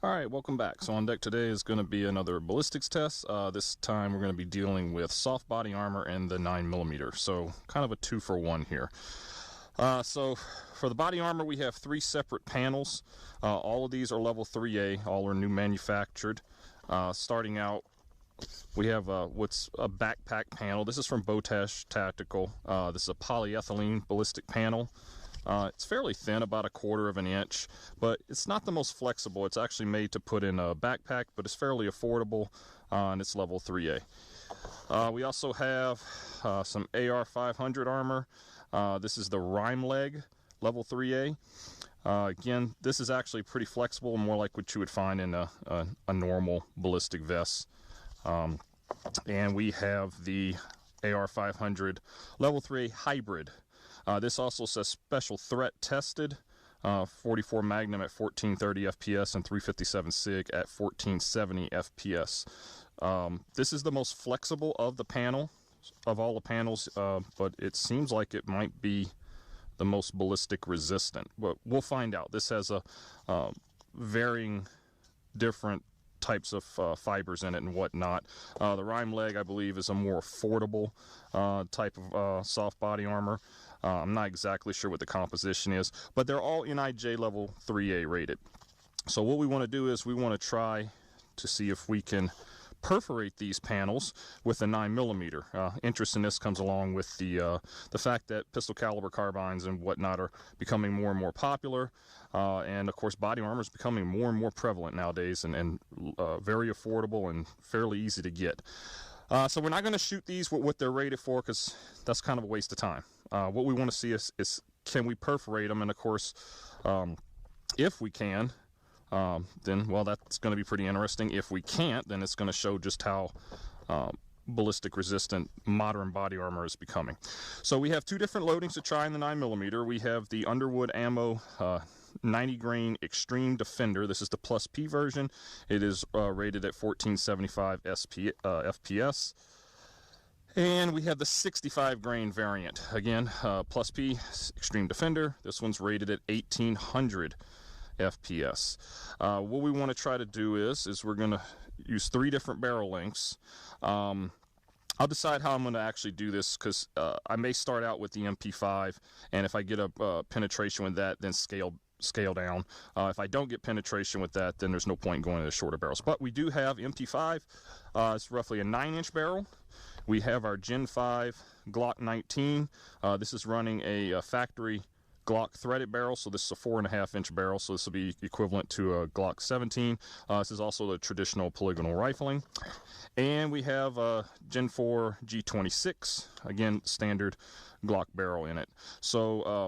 Alright, welcome back. So on deck today is going to be another ballistics test. This time we're going to be dealing with soft body armor and the 9mm. So kind of a 2-for-1 here. So for the body armor we have 3 separate panels. All of these are level 3A, all are new manufactured. Starting out we have what's a backpack panel. This is from Botach Tactical. This is a polyethylene ballistic panel. It's fairly thin, about 1/4 of an inch, but it's not the most flexible. It's actually made to put in a backpack, but it's fairly affordable, and it's level 3A. We also have some AR500 armor. This is the Rimelig level 3A. Again, this is actually pretty flexible, more like what you would find in a normal ballistic vest. And we have the AR500 level 3A Hybrid. This also says special threat tested, 44 Magnum at 1430 FPS and 357 SIG at 1470 FPS. This is the most flexible of the panel, of all the panels, but it seems like it might be the most ballistic resistant. But we'll find out. This has a varying different types of fibers in it and whatnot. The Rimelig, I believe, is a more affordable type of soft body armor. I'm not exactly sure what the composition is, but they're all NIJ level 3A rated. So what we want to do is we want to try to see if we can perforate these panels with a 9mm. Interest in this comes along with the fact that pistol caliber carbines and whatnot are becoming more and more popular, and of course body armor is becoming more and more prevalent nowadays, and very affordable and fairly easy to get. So we're not going to shoot these with what they're rated for, because that's kind of a waste of time. What we want to see is can we perforate them, and of course if we can, then, well, that's going to be pretty interesting. If we can't, then it's going to show just how ballistic resistant modern body armor is becoming. So we have 2 different loadings to try in the 9mm. We have the Underwood Ammo 90 grain Extreme Defender. This is the plus P version. It is rated at 1475 FPS. And we have the 65 grain variant. Again, plus P Extreme Defender. This one's rated at 1800 FPS. What we want to try to do is we're going to use 3 different barrel lengths. I'll decide how I'm going to actually do this, because I may start out with the MP5, and if I get a penetration with that, then scale down. If I don't get penetration with that, then there's no point in going to the shorter barrels. But we do have MP5. It's roughly a 9-inch barrel. We have our Gen 5 Glock 19. This is running a factory Glock threaded barrel, so this is a 4.5-inch barrel, so this will be equivalent to a Glock 17. This is also the traditional polygonal rifling. And we have a Gen 4 G26, again, standard Glock barrel in it. So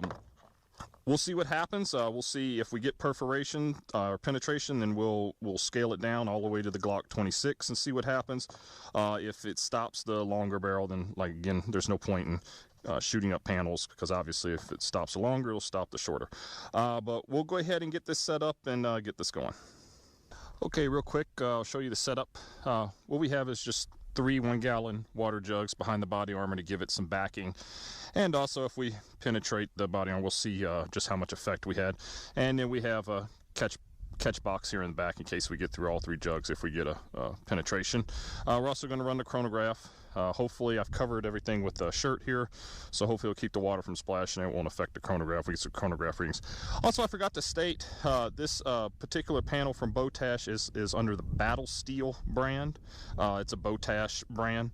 we'll see what happens. We'll see if we get perforation or penetration, then we'll scale it down all the way to the Glock 26 and see what happens. If it stops the longer barrel, then, like, again, there's no point in shooting up panels, because obviously if it stops the longer, it'll stop the shorter. But we'll go ahead and get this set up and get this going. Okay, real quick, I'll show you the setup. What we have is just 3 1-gallon water jugs behind the body armor to give it some backing. And also, if we penetrate the body armor, we'll see just how much effect we had. And then we have a catch box here in the back in case we get through all 3 jugs if we get a penetration. We're also going to run the chronograph. Hopefully I've covered everything with the shirt here, so hopefully it'll keep the water from splashing and it won't affect the chronograph. We get some chronograph readings. Also, I forgot to state, this particular panel from Botach is under the Battle Steel brand. It's a Botach brand,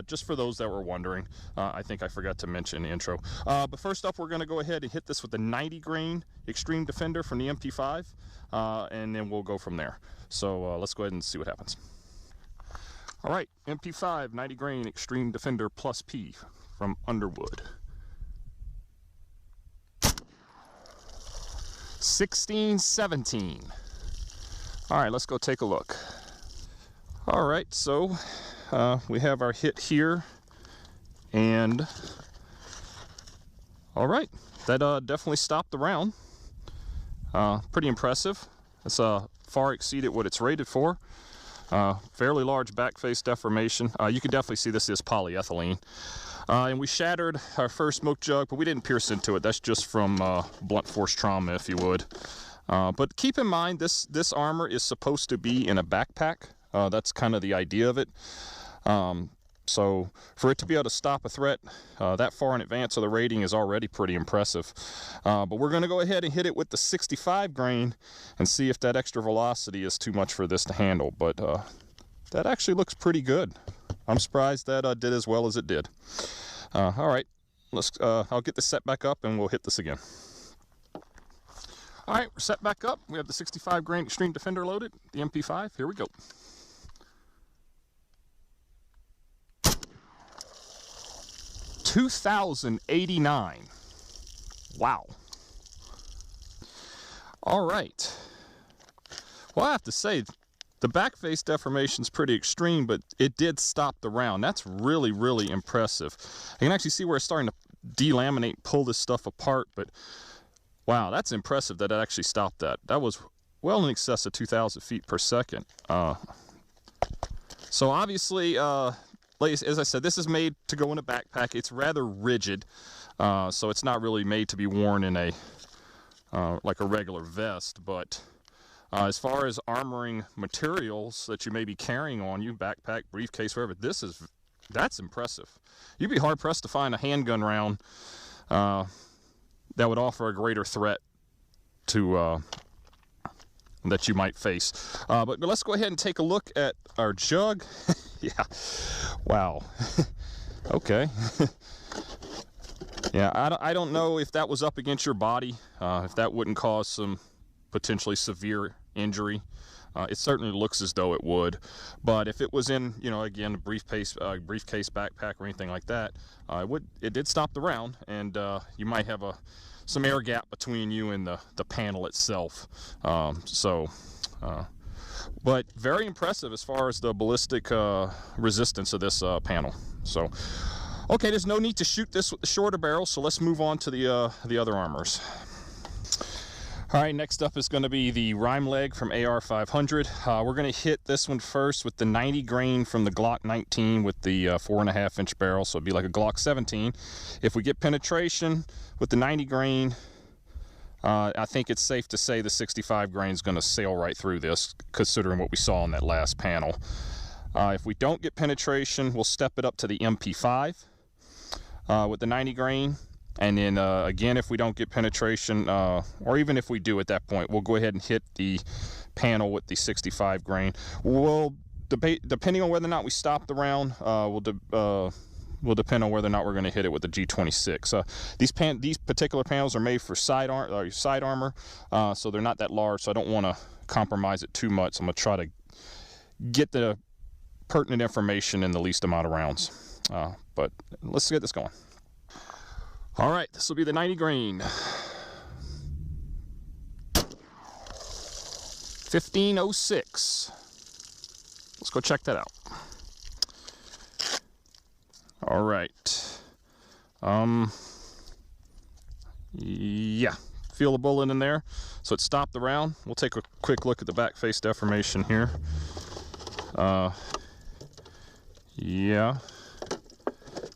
just for those that were wondering. I think I forgot to mention in the intro. But first up, we're going to go ahead and hit this with the 90 grain Extreme Defender from the MP5, and then we'll go from there. So let's go ahead and see what happens. Alright, MP5 90 grain Extreme Defender plus P from Underwood. 16-17. Alright, let's go take a look. Alright, so we have our hit here, and alright, that definitely stopped the round. Pretty impressive. It's far exceeded what it's rated for. Fairly large back face deformation. You can definitely see this is polyethylene. And we shattered our first smoke jug, but we didn't pierce into it. That's just from blunt force trauma, if you would. But keep in mind, this armor is supposed to be in a backpack. That's kind of the idea of it. So for it to be able to stop a threat that far in advance of the rating is already pretty impressive. But we're going to go ahead and hit it with the 65 grain and see if that extra velocity is too much for this to handle. But that actually looks pretty good. I'm surprised that did as well as it did. All right, I'll get this set back up and we'll hit this again. All right, we're set back up. We have the 65 grain Extreme Defender loaded, the MP5. Here we go. $2,089. Wow. All right. Well, I have to say, the back face deformation is pretty extreme, but it did stop the round. That's really, really impressive. I can actually see where it's starting to delaminate, pull this stuff apart, but wow, that's impressive that it actually stopped that. That was well in excess of 2,000 feet per second. So obviously, as I said, this is made to go in a backpack. It's rather rigid, so it's not really made to be worn in a like a regular vest. But as far as armoring materials that you may be carrying on you, backpack, briefcase, wherever, that's impressive. You'd be hard pressed to find a handgun round that would offer a greater threat to that you might face. But let's go ahead and take a look at our jug. Yeah, wow. Okay. Yeah, I don't know if that was up against your body, if that wouldn't cause some potentially severe injury. It certainly looks as though it would, but if it was in, you know, again, a briefcase, backpack, or anything like that, it did stop the round, and you might have some air gap between you and the panel itself. But very impressive as far as the ballistic resistance of this panel. So, okay, there's no need to shoot this with the shorter barrel, so let's move on to the other armors. All right, next up is going to be the Rimelig from AR500. We're going to hit this one first with the 90 grain from the Glock 19 with the 4.5 inch barrel, so it'd be like a Glock 17. If we get penetration with the 90 grain, I think it's safe to say the 65 grain is going to sail right through this, considering what we saw on that last panel. If we don't get penetration, we'll step it up to the MP5 with the 90 grain. And then again, if we don't get penetration, or even if we do at that point, we'll go ahead and hit the panel with the 65 grain. We'll depending on whether or not we stop the round, will depend on whether or not we're going to hit it with the G26. These particular panels are made for side armor, so they're not that large, so I don't want to compromise it too much. I'm going to try to get the pertinent information in the least amount of rounds. But let's get this going. All right, this will be the 90 grain. 1506. Let's go check that out. All right. Yeah, feel the bullet in there. So it stopped the round. We'll take a quick look at the back face deformation here. Yeah,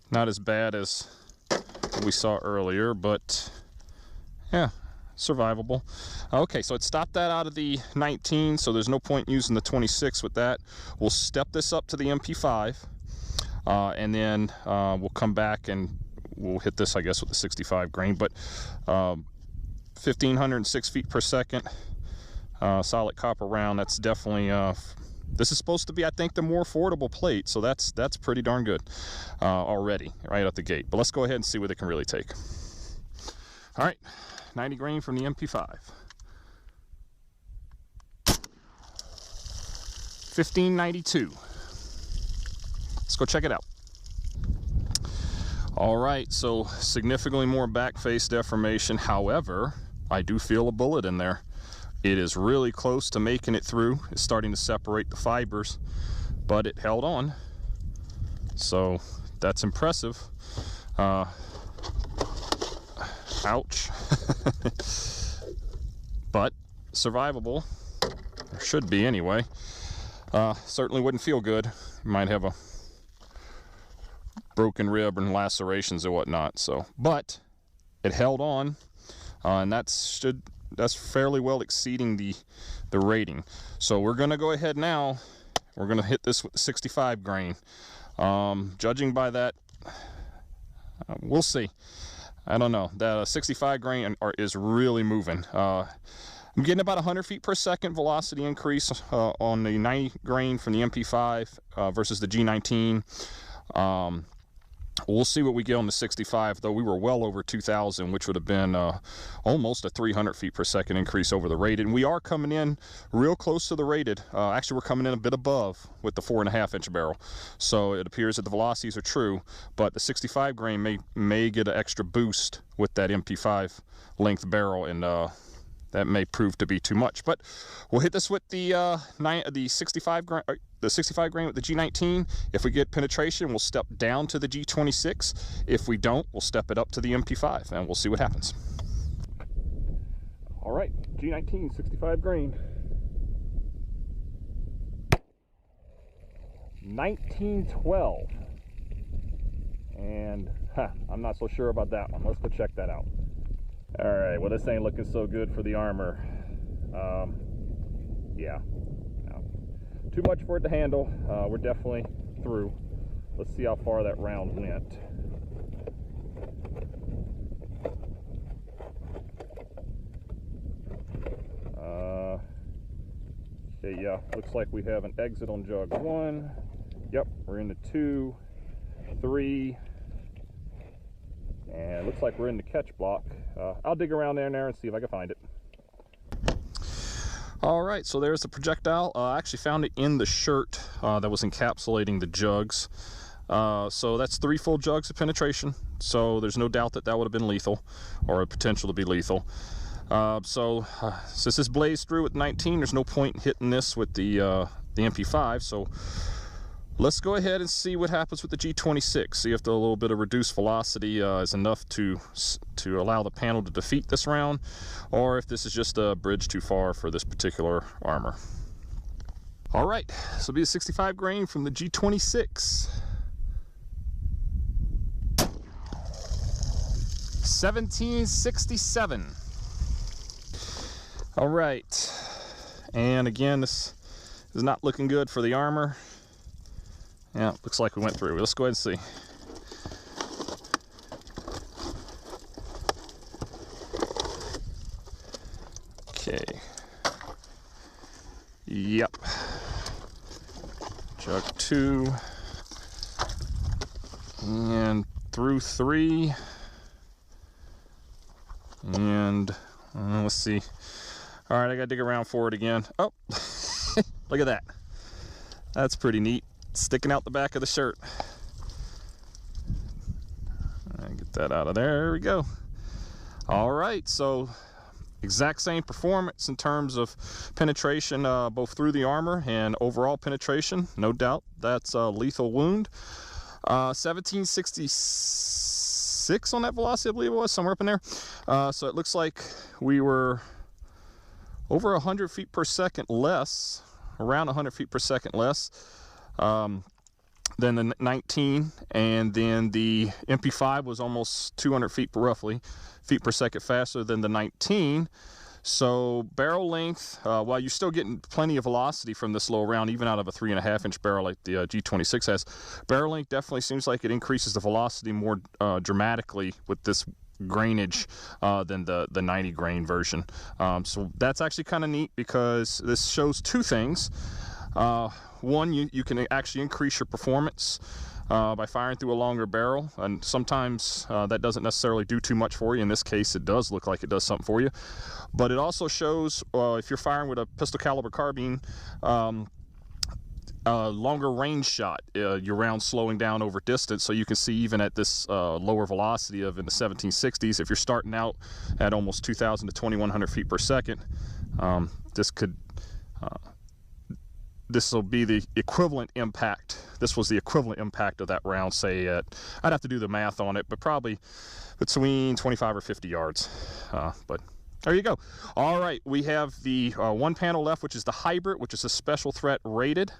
not as bad as we saw earlier, but yeah, survivable. Okay, so it stopped that out of the 19, so there's no point using the 26 with that. We'll step this up to the MP5, and then we'll come back and we'll hit this, I guess, with the 65 grain. But 1,506 feet per second, solid copper round. That's definitely this is supposed to be, I think, the more affordable plate, so that's pretty darn good already, right out the gate. But let's go ahead and see what it can really take. All right, 90 grain from the MP5. 1592. Let's go check it out. All right, so significantly more back face deformation. However, I do feel a bullet in there. It is really close to making it through. It's starting to separate the fibers, but it held on. So that's impressive. Ouch. But survivable, or should be anyway. Certainly wouldn't feel good. You might have a broken rib and lacerations or whatnot. So, but it held on, and that should that's fairly well exceeding the rating. So we're going to go ahead now. We're going to hit this with the 65 grain. Judging by that, we'll see. I don't know. That 65 grain is really moving. I'm getting about 100 feet per second velocity increase on the 90 grain from the MP5 versus the G19. We'll see what we get on the 65, though we were well over 2,000, which would have been almost a 300 feet per second increase over the rated. And we are coming in real close to the rated. Actually, we're coming in a bit above with the 4.5-inch barrel. So it appears that the velocities are true, but the 65 grain may get an extra boost with that MP5 length barrel, and that may prove to be too much. But we'll hit this with the 65 grain. The 65 grain with the G19. If we get penetration, we'll step down to the G26. If we don't, we'll step it up to the MP5, and we'll see what happens. All right, G19, 65 grain. 1912. And I'm not so sure about that one. Let's go check that out. All right, well, this ain't looking so good for the armor. Yeah. Too much for it to handle. We're definitely through. Let's see how far that round went. Okay, yeah, looks like we have an exit on jug 1. Yep, we're into 2, 3, and it looks like we're in the catch block. I'll dig around there and see if I can find it. All right, so there's the projectile. I actually found it in the shirt that was encapsulating the jugs. So that's 3 full jugs of penetration. So there's no doubt that that would have been lethal, or a potential to be lethal. Since this blazed through with 19, there's no point in hitting this with the MP5. So let's go ahead and see what happens with the G26. See if the little bit of reduced velocity is enough to allow the panel to defeat this round, or if this is just a bridge too far for this particular armor. All right, this will be a 65 grain from the G26. 1767. All right, and again, this is not looking good for the armor. Yeah, looks like we went through. Let's go ahead and see. Okay. Yep. Jug 2. And through 3. And let's see. All right, I gotta dig around for it again. Oh, look at that. That's pretty neat. Sticking out the back of the shirt. Get that out of there. There we go. All right, so exact same performance in terms of penetration, both through the armor and overall penetration. No doubt that's a lethal wound. 1766 on that velocity, I believe it was, somewhere up in there. So it looks like we were over 100 feet per second less, around 100 feet per second less than the 19, and then the MP5 was almost 200 feet roughly feet per second faster than the 19. So barrel length, while you're still getting plenty of velocity from this little round, even out of a 3.5-inch barrel like the G26 has, barrel length definitely seems like it increases the velocity more dramatically with this grainage than the 90 grain version. So that's actually kind of neat, because this shows 2 things. One, you can actually increase your performance by firing through a longer barrel, and sometimes that doesn't necessarily do too much for you. In this case, it does look like it does something for you. But it also shows if you're firing with a pistol caliber carbine, longer range shot, your round slowing down over distance, so you can see even at this lower velocity of in the 1760s, if you're starting out at almost 2,000 to 2,100 feet per second, this will be the equivalent impact. This was the equivalent impact of that round, say at, I'd have to do the math on it, but probably between 25 or 50 yards. But there you go. All right, we have the 1 panel left, which is the hybrid, which is a special threat rated.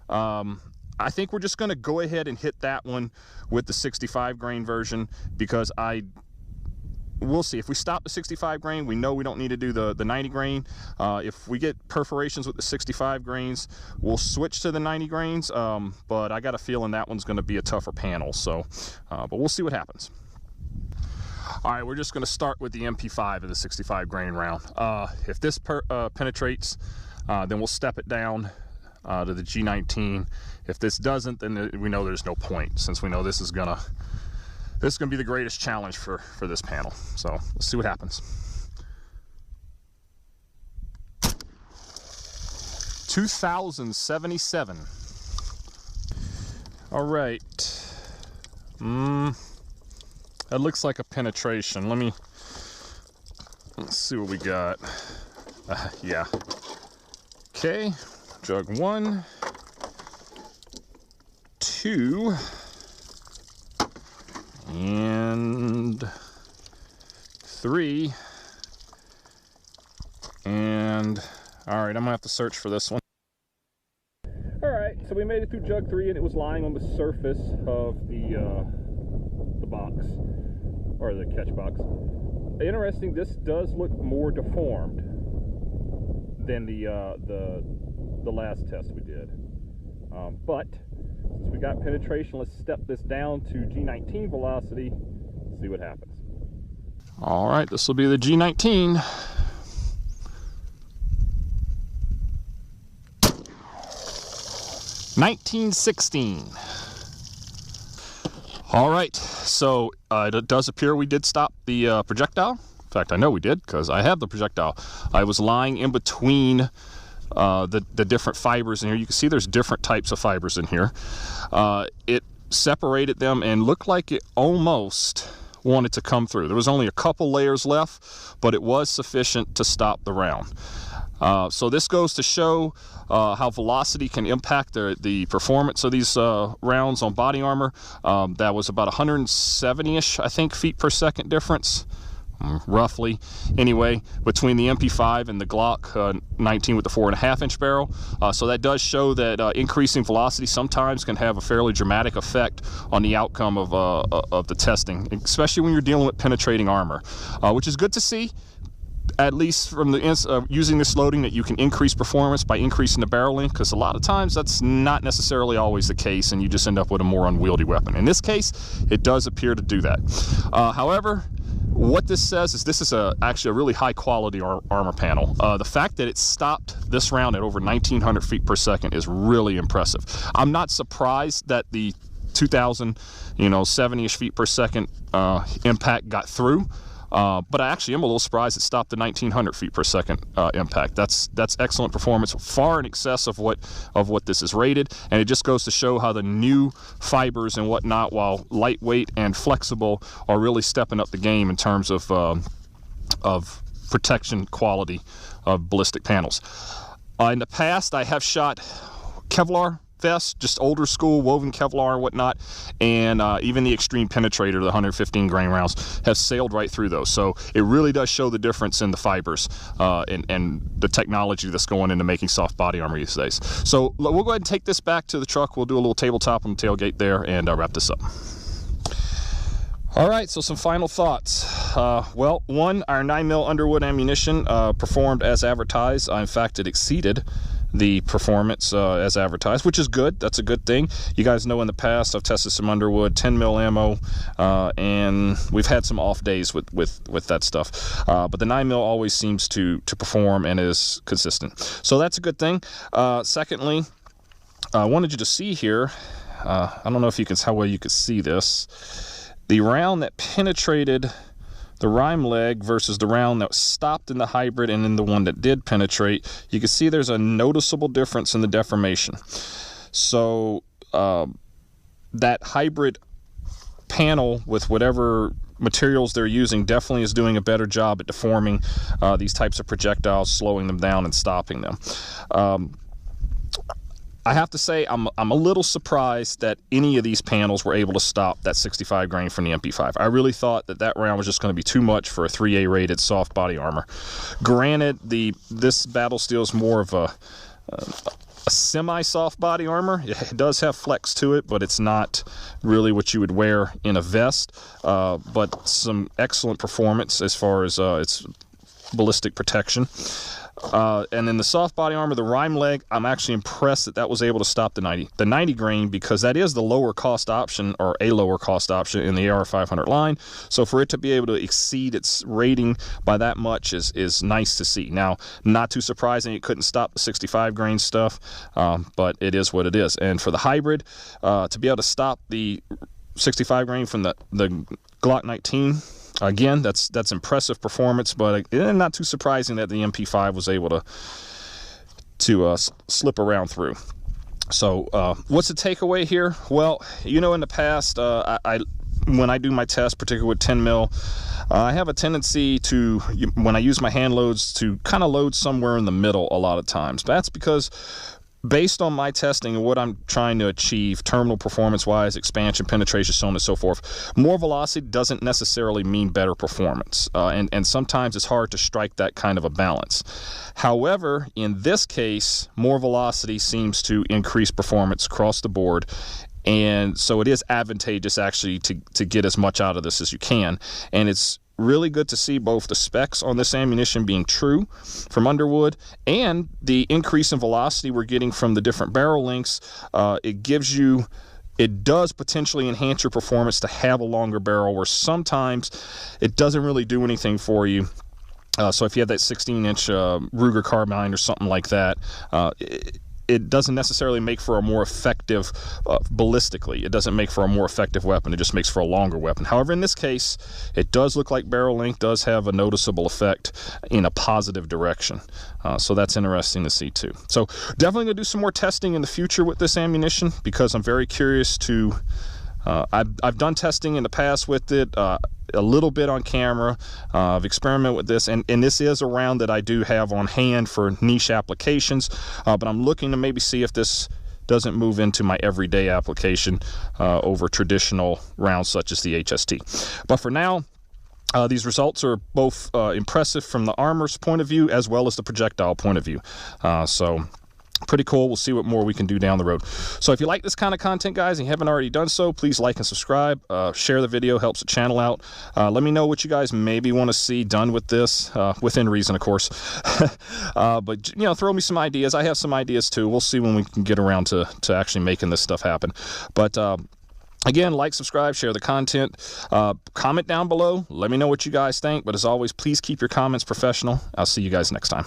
I think we're just going to go ahead and hit that one with the 65 grain version, because I we'll see. If we stop the 65 grain, we know we don't need to do the 90 grain. If we get perforations with the 65 grains, we'll switch to the 90 grains. But I got a feeling that one's going to be a tougher panel. So, but we'll see what happens. All right, we're just going to start with the MP5 of the 65 grain round. If this penetrates, then we'll step it down to the G19. If this doesn't, then we know there's no point, since we know this is gonna be the greatest challenge for this panel. So let's see what happens. 2077. All right. That looks like a penetration. Let's see what we got. Yeah. Okay. Jug 1, 2, and 3, and all right, I'm gonna have to search for this one. All right, so we made it through jug 3, and it was lying on the surface of the box, or the catch box. Interesting, this does look more deformed than the last test we did. But since we got penetration, let's step this down to G19 velocity, see what happens. All right, this will be the G19. $19.16. All right, so it does appear we did stop the projectile. In fact, I know we did, because I have the projectile. I was lying in between the different fibers in here. You can see there's different types of fibers in here. It separated them and looked like it almost wanted to come through. There was only a couple layers left, but it was sufficient to stop the round. So this goes to show how velocity can impact the performance of these rounds on body armor. That was about 170-ish, I think, feet per second difference. Roughly, anyway, between the MP5 and the Glock 19 with the 4.5-inch barrel. So that does show that increasing velocity sometimes can have a fairly dramatic effect on the outcome of the testing, especially when you're dealing with penetrating armor, which is good to see. At least from the using this loading, that you can increase performance by increasing the barrel length, because a lot of times that's not necessarily always the case, and you just end up with a more unwieldy weapon. In this case, it does appear to do that. However, what this says is this is actually a really high quality armor panel. The fact that it stopped this round at over 1900 feet per second is really impressive. I'm not surprised that the 70-ish feet per second impact got through. But I actually am a little surprised it stopped the 1900 feet per second impact. That's excellent performance, far in excess of what this is rated, and it just goes to show how the new fibers and whatnot, while lightweight and flexible, are really stepping up the game in terms of protection quality of ballistic panels. In the past, I have shot Kevlar vests, just older school woven Kevlar and whatnot, and even the Extreme Penetrator, the 115 grain rounds, have sailed right through those. So it really does show the difference in the fibers and the technology that's going into making soft body armor these days. So we'll go ahead and take this back to the truck. We'll do a little tabletop on the tailgate there and wrap this up. All right, so some final thoughts. Well, one, our 9mm Underwood ammunition performed as advertised. In fact, it exceeded the performance as advertised, which is good. That's a good thing. You guys know in the past I've tested some Underwood 10mm ammo, and we've had some off days with that stuff. But the 9mm always seems to perform and is consistent. So that's a good thing. Secondly, I wanted you to see here, I don't know if you can, how well you could see this, the round that penetrated the rime leg versus the round that stopped in the hybrid and in the one that did penetrate. You can see there's a noticeable difference in the deformation. So that hybrid panel, with whatever materials they're using, definitely is doing a better job at deforming these types of projectiles, slowing them down and stopping them. I have to say I'm a little surprised that any of these panels were able to stop that 65 grain from the MP5. I really thought that round was just going to be too much for a 3A rated soft body armor. Granted, this battle steel is more of a semi-soft body armor. It does have flex to it, but it's not really what you would wear in a vest. But some excellent performance as far as its ballistic protection. And then the soft body armor, the Rimelig, I'm actually impressed that that was able to stop the 90 grain, because that is the lower cost option, or a lower cost option in the AR500 line. So for it to be able to exceed its rating by that much is nice to see. Now, not too surprising, it couldn't stop the 65 grain stuff, but it is what it is. And for the hybrid, to be able to stop the 65 grain from the Glock 19, again, that's impressive performance, but not too surprising that the MP5 was able to slip around through. So what's the takeaway here? Well, you know, in the past, when I do my test, particularly with 10 mil, I have a tendency to, when I use my hand loads, to kind of load somewhere in the middle a lot of times. That's because, based on my testing and what I'm trying to achieve, terminal performance-wise, expansion, penetration, so on and so forth, more velocity doesn't necessarily mean better performance. And sometimes it's hard to strike that kind of a balance. However, in this case, more velocity seems to increase performance across the board. And so it is advantageous, actually, to get as much out of this as you can. And it's really good to see both the specs on this ammunition being true from Underwood and the increase in velocity we're getting from the different barrel lengths. It does potentially enhance your performance to have a longer barrel, where sometimes it doesn't really do anything for you. So if you have that 16-inch Ruger carbine or something like that, it doesn't necessarily make for a more effective, ballistically, it doesn't make for a more effective weapon. It just makes for a longer weapon. However, in this case, it does look like barrel length does have a noticeable effect in a positive direction. So that's interesting to see too. So definitely going to do some more testing in the future with this ammunition, because I'm very curious to, I've done testing in the past with it, a little bit on camera. I've experimented with this, and this is a round that I do have on hand for niche applications, but I'm looking to maybe see if this doesn't move into my everyday application over traditional rounds such as the HST. But for now, these results are both impressive from the armor's point of view as well as the projectile point of view. So pretty cool. We'll see what more we can do down the road. So if you like this kind of content, guys, and you haven't already done so, please like and subscribe. Share the video, helps the channel out. Let me know what you guys maybe want to see done with this, within reason, of course. But, you know, throw me some ideas. I have some ideas too. We'll see when we can get around to actually making this stuff happen. But again, like, subscribe, share the content. Comment down below. Let me know what you guys think. But as always, please keep your comments professional. I'll see you guys next time.